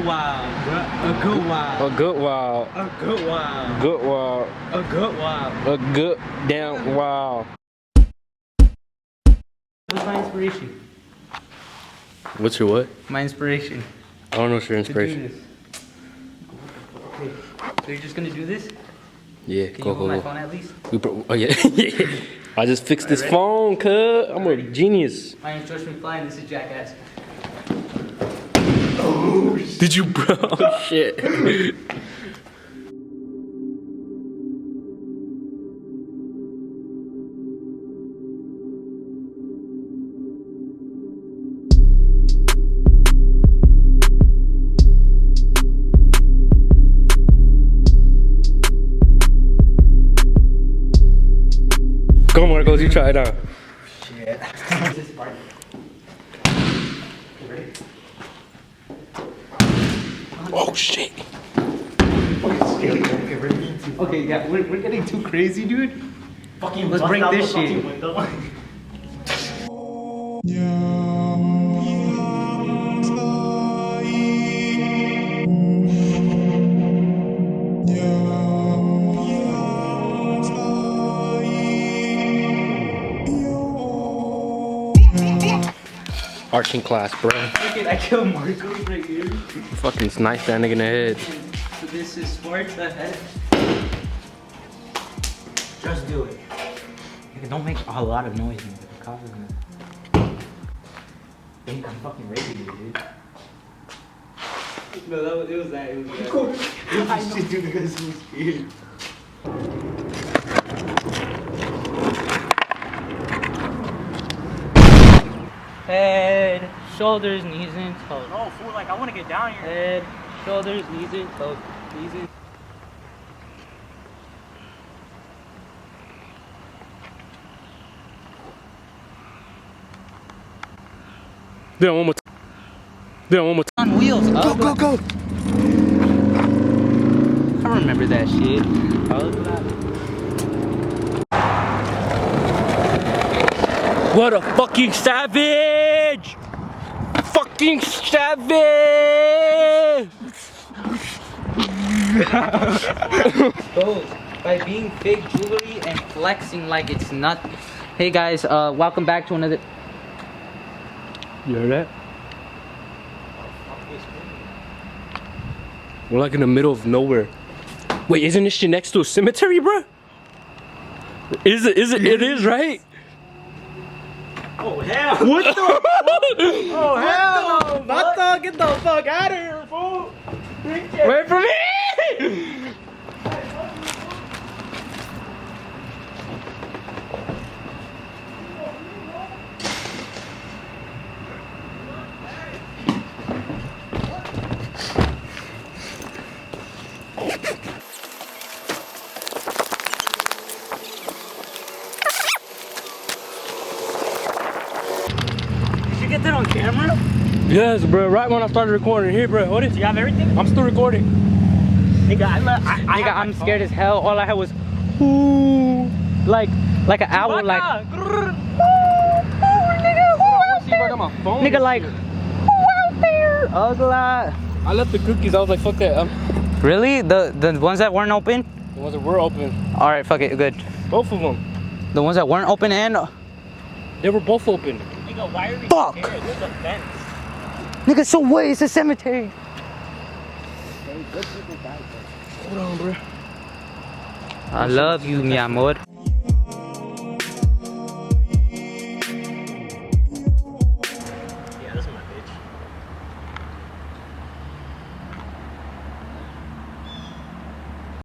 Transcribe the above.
while, bro. A good while. A good while. A good while. Good while. A good while. A good damn while. What's my inspiration? What's your what? My inspiration. I don't know what's your To do inspiration. this. Okay. So you're just gonna do this? Yeah, Can go, you hold my go, phone go. at least? Oh, yeah. I just fixed this phone, cuz. I'm a genius. My name's George McFly and this is Jackass. Did you, bro? Oh, shit. Go, Marcos, you try it out. Shit. This part. Ready? Oh, shit. Okay, yeah, we're getting too crazy, dude. Fucking Let's bust break out this the shit. fucking window. Arching class, bro. Look at, I killed Marcos right here. Fucking snipe that nigga in the head. So this is sports ahead. Just do it. Nigga, don't make a lot of noise, man. The cops are gonna think I'm fucking raping you, dude. No, it was that. It was that. I know, dude, because it was scared. Head, shoulders, knees, and toes. No, fool, like, I want to get down here. Head, shoulders, knees, and toes. Knees and Do it one more time. Do it one more time. on wheels. Go, go, go. I remember that shit. What a fucking savage! Fucking savage! Goes by being fake jewelry and flexing like it's nothing. Hey guys, welcome back to another. You heard that? We're like in the middle of nowhere. Wait, isn't this shit next to a cemetery, bro? Is it? It is, right? Oh, hell. What the? Oh, hell. What the? Get the fuck out of here, fool. Wait for me! Did you get that on camera? Yes, bro. Right when I started recording. Here, bro. Hold it. Do you have everything? I'm still recording. Nigga, Nigga, I'm scared as hell. All I had was, ooh, like an owl, like, See if I got my phone. nigga, like, who out there? Ugly. I left the cookies. I was like, fuck that. Really? The ones that weren't open? The ones that were open. All right, fuck it, good. Both of them. The ones that weren't open and They were both open. Nigga, why are we Fuck. here? There's a fence. nigga, so what? It's a cemetery. Hold on, bro. I love you, mi amor.